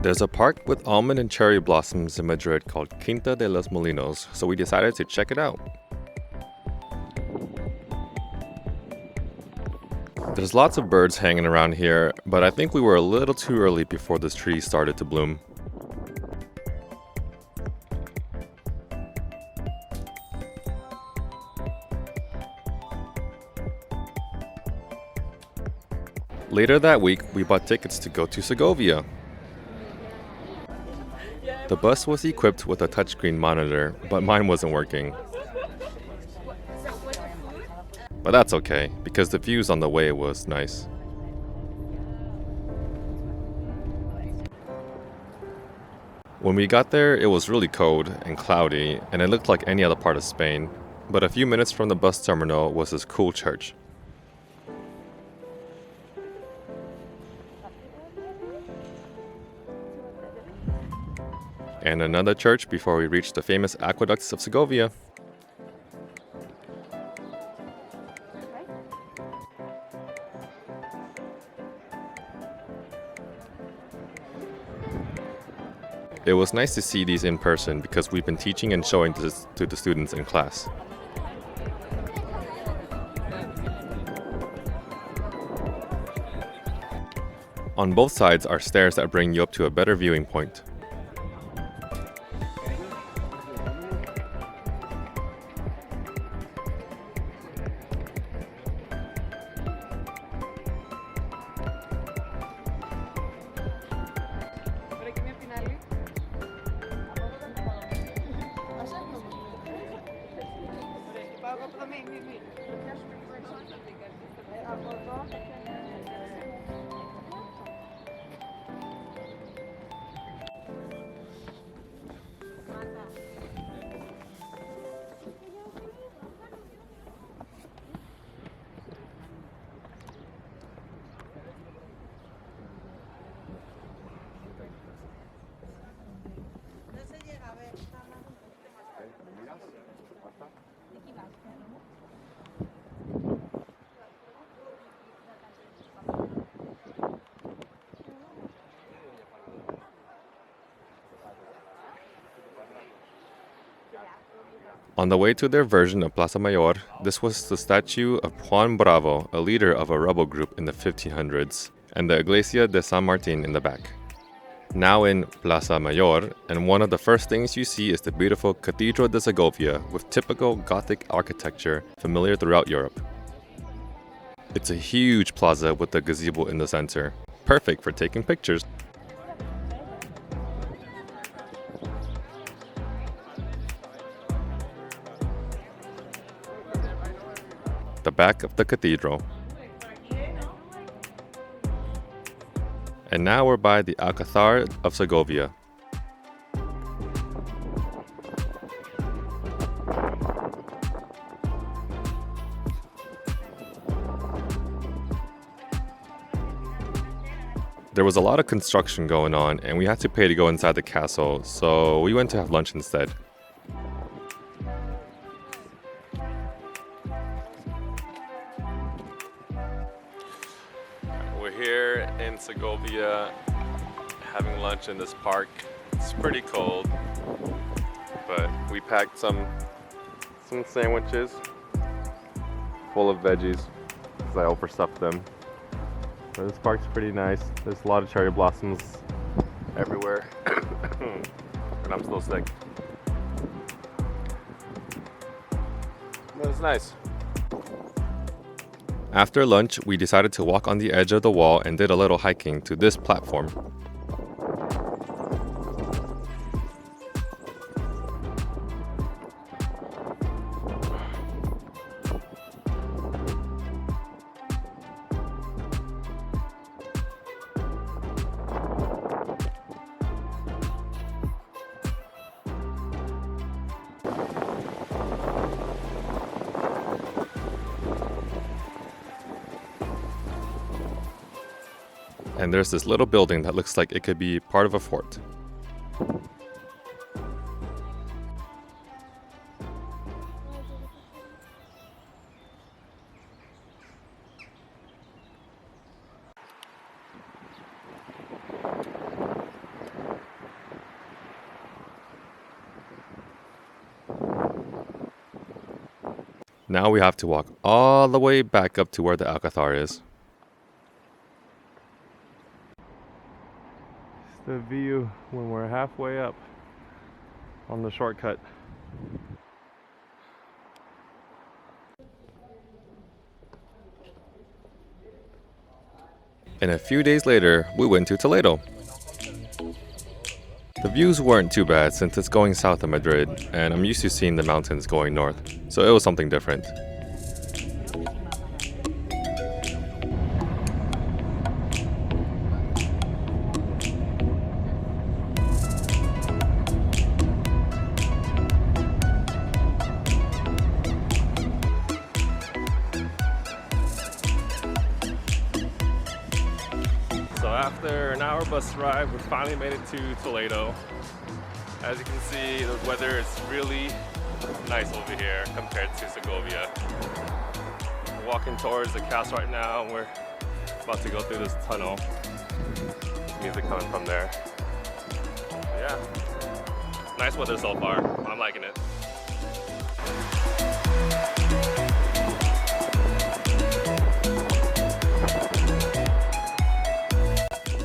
There's a park with almond and cherry blossoms in Madrid called Quinta de Los Molinos, so we decided to check it out. There's lots of birds hanging around here, but I think we were a little too early before this tree started to bloom. Later that week, we bought tickets to go to Segovia. The bus was equipped with a touchscreen monitor, but mine wasn't working. But that's okay, because the views on the way was nice. When we got there, it was really cold and cloudy, and it looked like any other part of Spain. But a few minutes from the bus terminal was this cool church. And another church before we reached the famous aqueducts of Segovia. It was nice to see these in person because we've been teaching and showing this to the students in class. On both sides are stairs that bring you up to a better viewing point. On the way to their version of Plaza Mayor, this was the statue of Juan Bravo, a leader of a rebel group in the 1500s, and the Iglesia de San Martin in the back. Now in Plaza Mayor, and one of the first things you see is the beautiful Cathedral de Segovia with typical Gothic architecture familiar throughout Europe. It's a huge plaza with a gazebo in the center, perfect for taking pictures. The back of the cathedral. And now we're by the Alcázar of Segovia. There was a lot of construction going on and we had to pay to go inside the castle, so we went to have lunch instead. Here in Segovia, having lunch in this park. It's pretty cold, but we packed some sandwiches full of veggies because I overstuffed them. But this park's pretty nice. There's a lot of cherry blossoms everywhere, and I'm still sick. But it's nice. After lunch, we decided to walk on the edge of the wall and did a little hiking to this platform. And there's this little building that looks like it could be part of a fort. Now we have to walk all the way back up to where the Alcazar is. It's the view when we're halfway up on the shortcut. And a few days later, we went to Toledo. The views weren't too bad since it's going south of Madrid, and I'm used to seeing the mountains going north, so it was something different. So after an hour bus ride, we finally made it to Toledo. As you can see, the weather is really nice over here compared to Segovia. We're walking towards the castle right now, and we're about to go through this tunnel. Music coming from there. Yeah, nice weather so far. I'm liking it.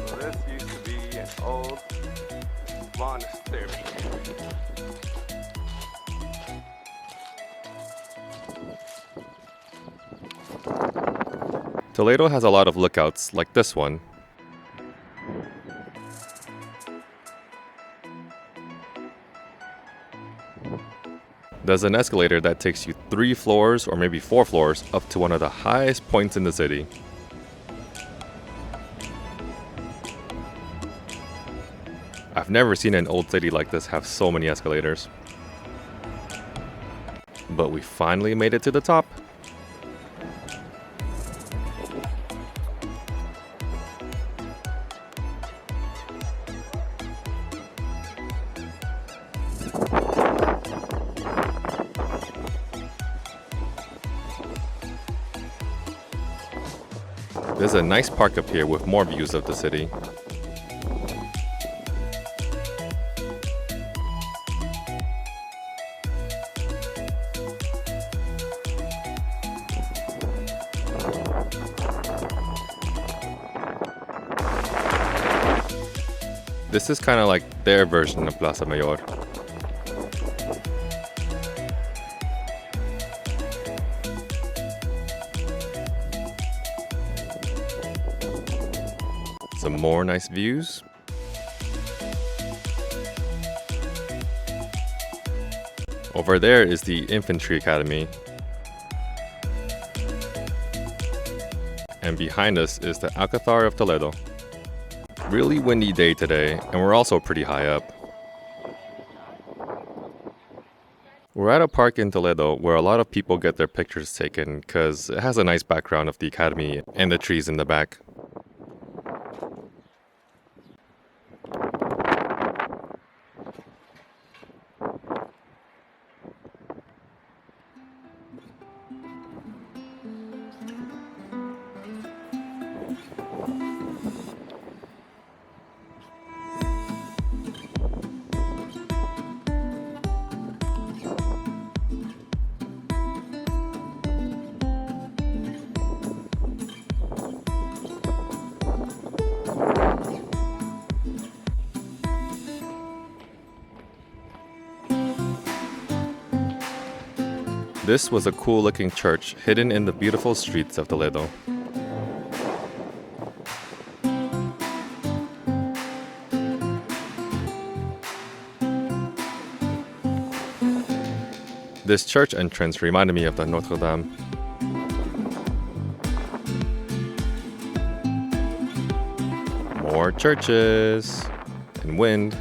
So this used to be an old monastery. Toledo has a lot of lookouts like this one. There's an escalator that takes you 3 floors or maybe 4 floors up to one of the highest points in the city. I've never seen an old city like this have so many escalators. But we finally made it to the top. There's a nice park up here with more views of the city. This is kind of like their version of Plaza Mayor. Some more nice views. Over there is the Infantry Academy. And behind us is the Alcazar of Toledo. Really windy day today, and we're also pretty high up. We're at a park in Toledo where a lot of people get their pictures taken because it has a nice background of the academy and the trees in the back. This was a cool looking church hidden in the beautiful streets of Toledo. This church entrance reminded me of the Notre Dame. More churches and wind.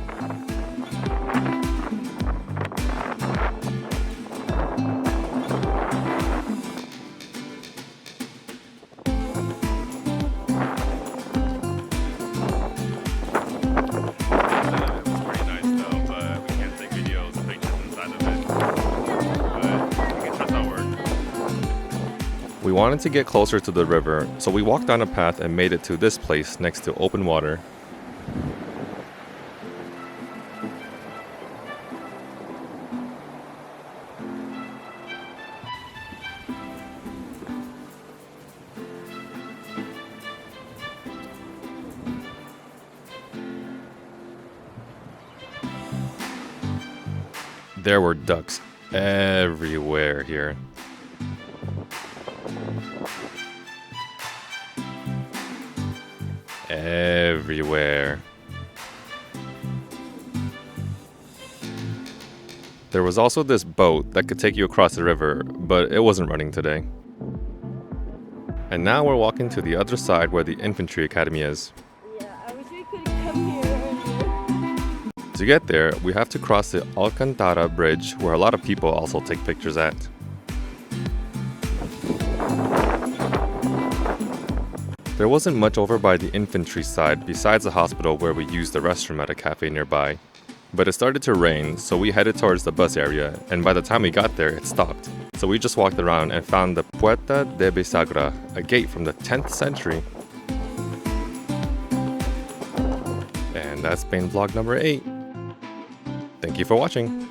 We wanted to get closer to the river, so we walked down a path and made it to this place next to open water. There were ducks everywhere here. Everywhere. There was also this boat that could take you across the river, but it wasn't running today. And now we're walking to the other side where the infantry academy is. Yeah, I wish we could come here earlier. To get there, we have to cross the Alcantara bridge, where a lot of people also take pictures at. There wasn't much over by the infantry side besides the hospital where we used the restroom at a cafe nearby. But it started to rain, so we headed towards the bus area, and by the time we got there, it stopped. So we just walked around and found the Puerta de Bisagra, a gate from the 10th century. And that's been vlog number 8. Thank you for watching.